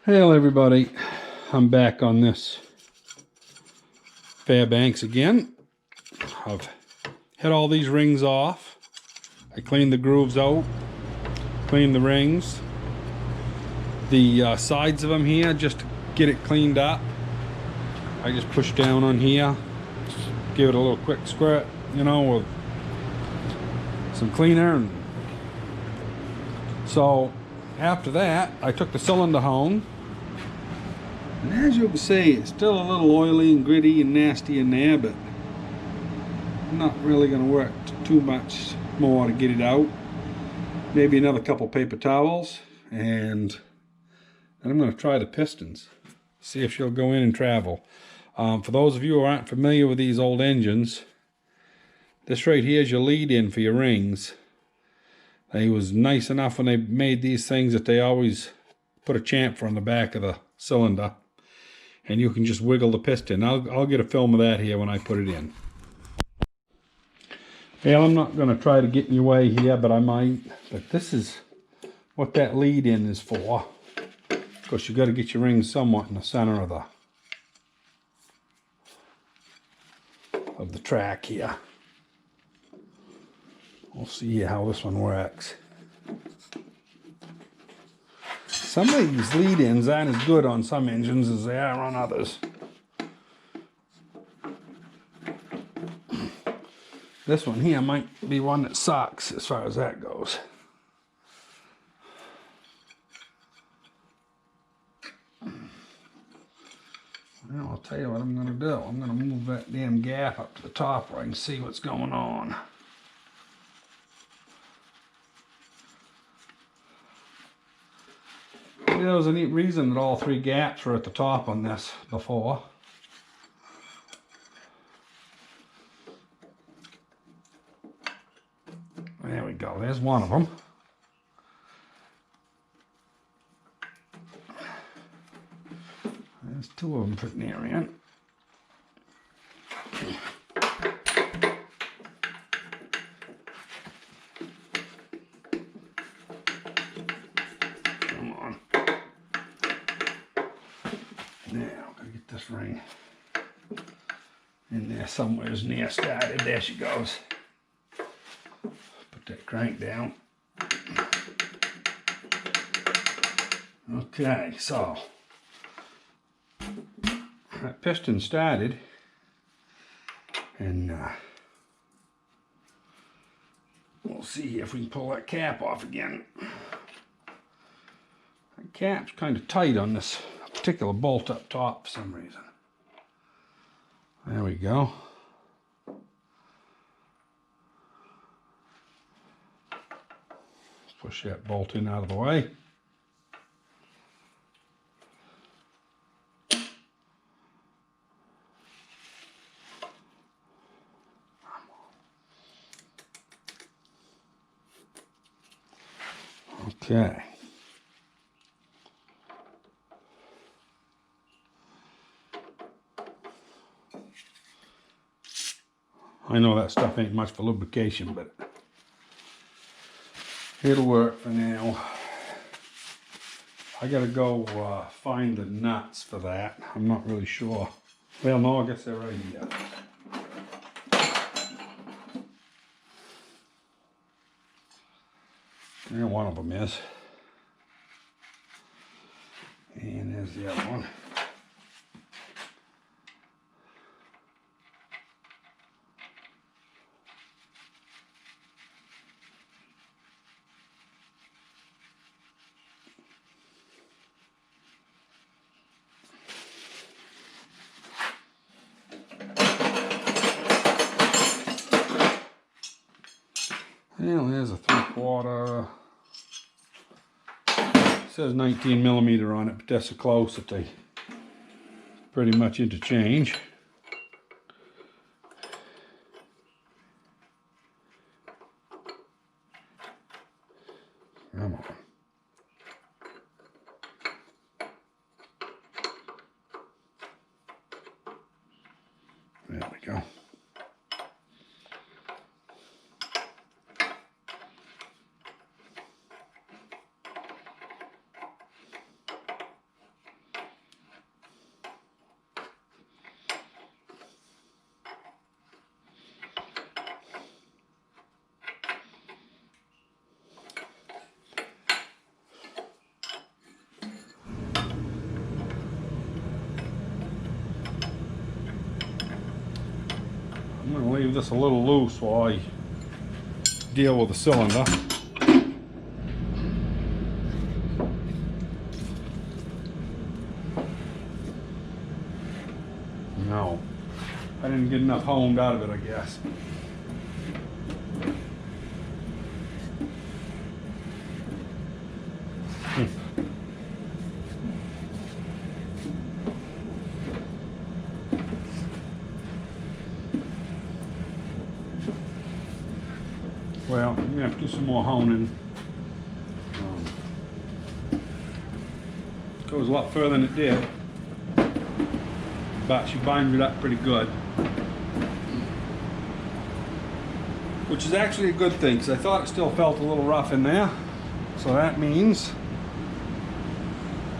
Hello everybody, I'm back on this Fairbanks again. I've had all these rings off. I cleaned the grooves out, cleaned the rings, the sides of them here, just to get it cleaned up. I just push down on here, give it a little quick squirt, with some cleaner. And so after that, I took the cylinder home. And as you can see, it's still a little oily and gritty and nasty in there, but I'm not really going to work too much more to get it out. Maybe another couple paper towels, and I'm going to try the pistons, see if she'll go in and travel. For those of you who aren't familiar with these old engines, this right here is your lead-in for your rings. They was nice enough when they made these things that they always put a chamfer on the back of the cylinder, and you can just wiggle the piston. I'll get a film of that here when I put it in. Well, I'm not going to try to get in your way here, but I might. But this is what that lead-in is for. Of course, you got to get your rings somewhat in the center of the track here. We'll see how this one works. Some of these lead-ins aren't as good on some engines as they are on others. This one here might be one that sucks as far as that goes. Well, I'll tell you what I'm going to do. I'm going to move that damn gap up to the top where I can see what's going on. There was a neat reason that all three gaps were at the top on this before. There we go, there's one of them. There's two of them pretty near in. Come on. Now, I'm gonna get this ring in there somewhere near started. There she goes. Put that crank down. Okay, so that piston started, and we'll see if we can pull that cap off again. That cap's kind of tight on this particular bolt up top for some reason. There we go. Push that bolt in out of the way. Okay. I know that stuff ain't much for lubrication, but it'll work for now. I gotta go find the nuts for that. I'm not really sure. Well, no, I guess they're right here. There one of them is. And there's the other one. Well, there's a 3/4. It says 19 millimeter on it, but that's so close that they pretty much interchange. Come on. There we go. going to leave this a little loose while I deal with the cylinder. No, I didn't get enough honed out of it, I guess. Well, I'm going to have to do some more honing. Goes a lot further than it did, but she binds it up pretty good. Which is actually a good thing, because I thought it still felt a little rough in there. So that means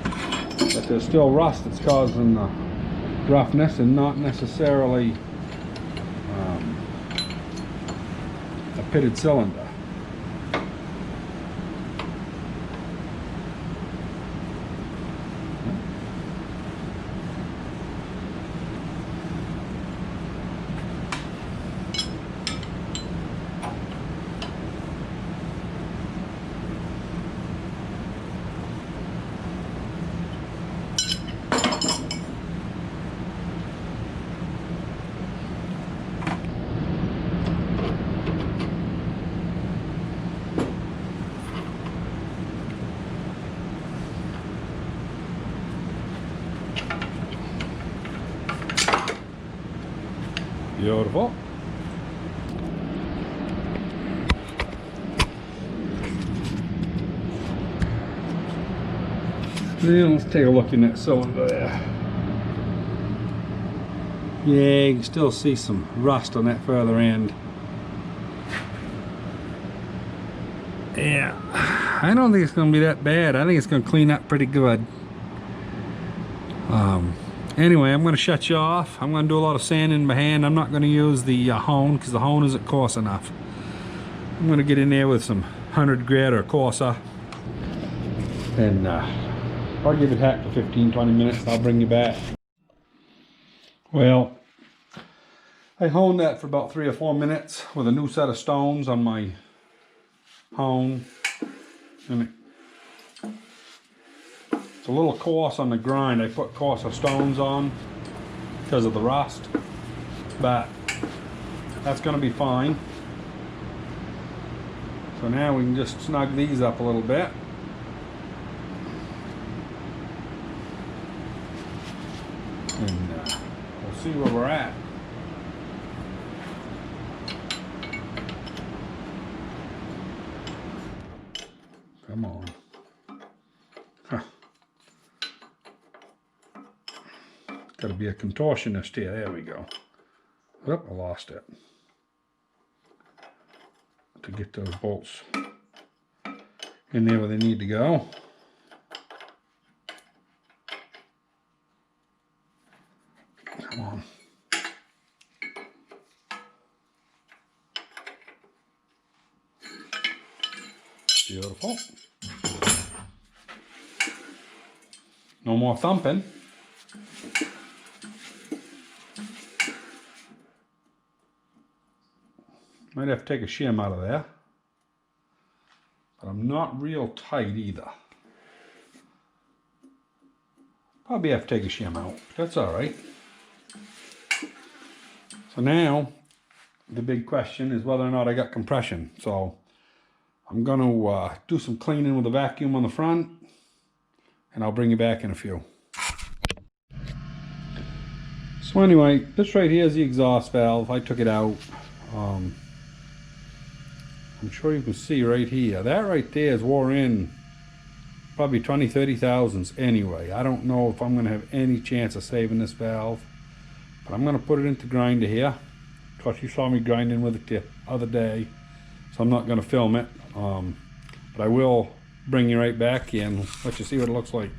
that there's still rust that's causing the roughness and not necessarily a pitted cylinder. Beautiful. Then let's take a look in that cylinder there. Yeah, you can still see some rust on that further end. Yeah, I don't think it's going to be that bad. I think it's going to clean up pretty good. Anyway, I'm going to shut you off. I'm going to do a lot of sanding by hand. I'm not going to use the hone because the hone isn't coarse enough. I'm going to get in there with some 100 grit or coarser. And I'll give it hack for 15-20 minutes. I'll bring you back. Well, I honed that for about 3 or 4 minutes with a new set of stones on my hone. And it's a little coarse on the grind. I put coarser stones on because of the rust, but that's going to be fine. So now we can just snug these up a little bit. And we'll see where we're at. Come on. Huh. Got to be a contortionist here. There we go. Oop, I lost it. To get those bolts in there where they need to go. Come on. Beautiful. No more thumping. Might have to take a shim out of there. But I'm not real tight either. Probably have to take a shim out. That's all right. So now, the big question is whether or not I got compression. So I'm going to do some cleaning with a vacuum on the front, and I'll bring you back in a few. So anyway, this right here is the exhaust valve. I took it out. I'm sure you can see right here. That right there is wore in probably 20-30 thousandths anyway. I don't know if I'm going to have any chance of saving this valve, but I'm going to put it into grinder here. Of course, you saw me grinding with it the other day, so I'm not going to film it. But I will bring you right back in, let you see what it looks like.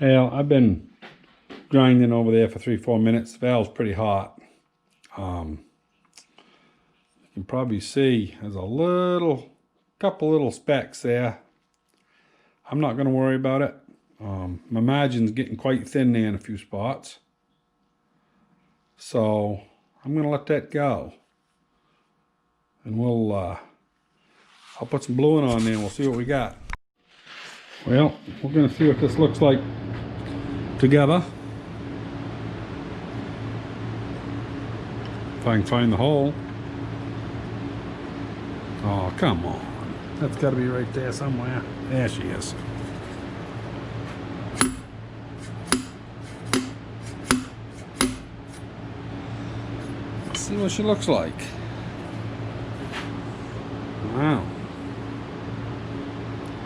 Well, I've been grinding over there for 3-4 minutes. The valve's pretty hot. You can probably see there's a couple little specks there. I'm not going to worry about it. My margin's getting quite thin there in a few spots. So I'm going to let that go. And I'll put some bluing on there and we'll see what we got. Well, we're going to see what this looks like together. If I can find the hole. Oh, come on. That's got to be right there somewhere. There she is. Let's see what she looks like. Wow.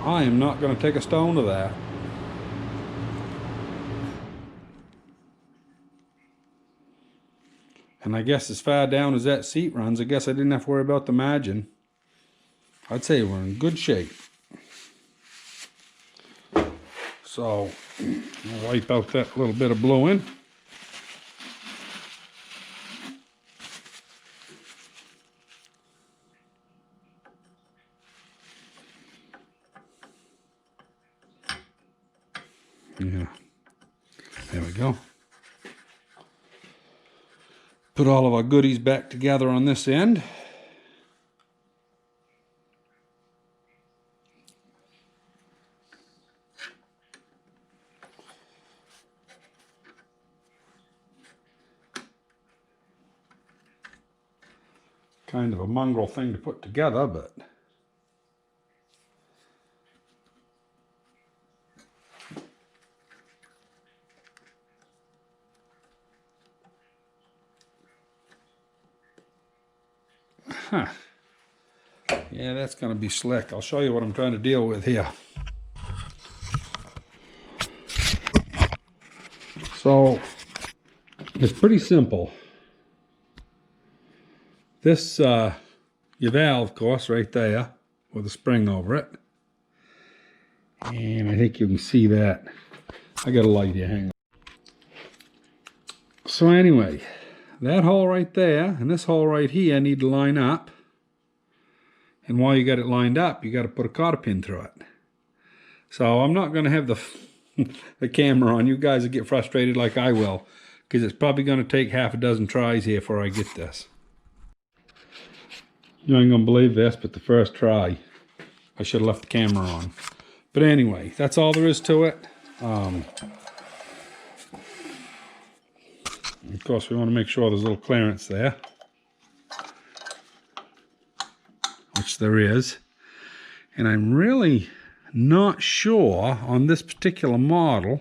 I am not going to take a stone to that. And I guess as far down as that seat runs, I guess I didn't have to worry about the margin. I'd say we're in good shape. So, I'll wipe out that little bit of bluing. Yeah, there we go. Put all of our goodies back together on this end. Kind of a mongrel thing to put together, but yeah, that's going to be slick. I'll show you what I'm trying to deal with here. So, it's pretty simple. This, your valve, of course, right there, with a spring over it. And I think you can see that. I got a light here, hang on. So anyway, that hole right there and this hole right here need to line up. And while you got it lined up, you got to put a cotter pin through it. So I'm not going to have the camera on. You guys will get frustrated like I will, because it's probably going to take half a dozen tries here before I get this. You ain't going to believe this, but the first try, I should have left the camera on. But anyway, that's all there is to it. Of course, we want to make sure there's a little clearance there, which there is. And I'm really not sure on this particular model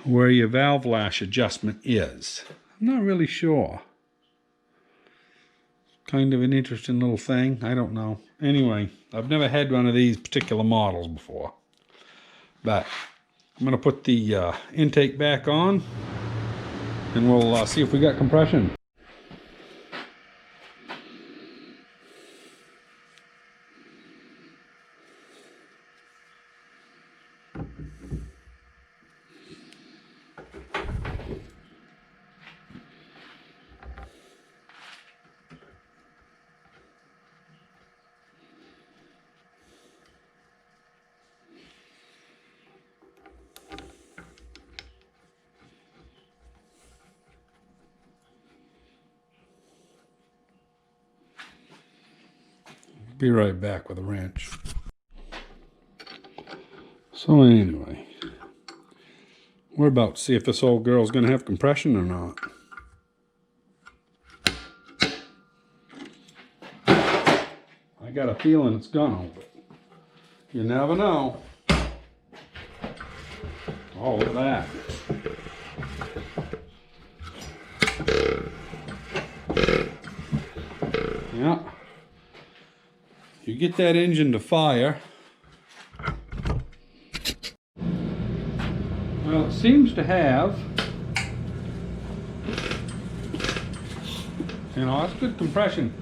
where your valve lash adjustment is. I'm not really sure. Kind of an interesting little thing. I don't know. Anyway, I've never had one of these particular models before. But I'm going to put the intake back on and we'll see if we got compression. Be right back with a wrench. So anyway, we're about to see if this old girl's going to have compression or not. I got a feeling it's gonna, but you never know. Oh, look at that. Yeah. You get that engine to fire. Well, it seems to have, you know, that's good compression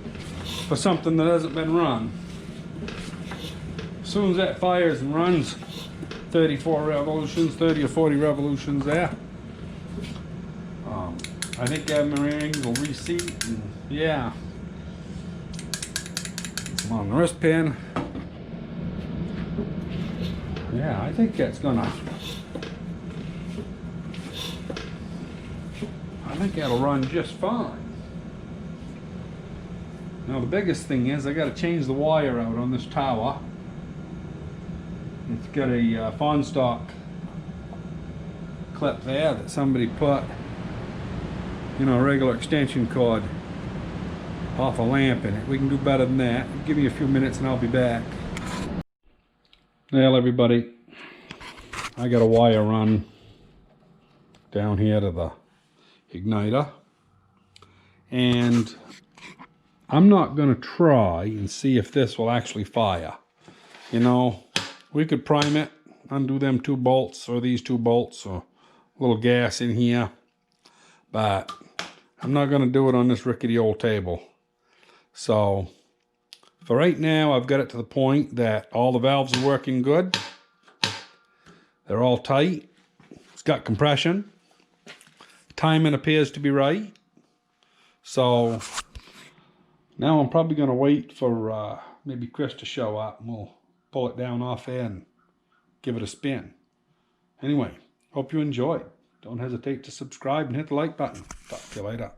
for something that hasn't been run. As soon as that fires and runs 34 revolutions, 30 or 40 revolutions there, I think our bearings will reseat, and yeah. On the wrist pin. Yeah, I think that's gonna I think that'll run just fine. Now the biggest thing is I got to change the wire out on this tower. It's got a fawn stock clip there that somebody put, you know, a regular extension cord off a lamp in it. We can do better than that. Give me a few minutes and I'll be back. Well, everybody, I got a wire run down here to the igniter, and I'm not going to try and see if this will actually fire. You know, we could prime it, undo them 2 bolts or these 2 bolts, or a little gas in here, but I'm not going to do it on this rickety old table. So for right now, I've got it to the point that all the valves are working good. They're all tight. It's got compression. Timing appears to be right. So now I'm probably going to wait for maybe Chris to show up, and we'll pull it down off there and give it a spin. Anyway, hope you enjoyed. Don't hesitate to subscribe and hit the like button. Talk to you later.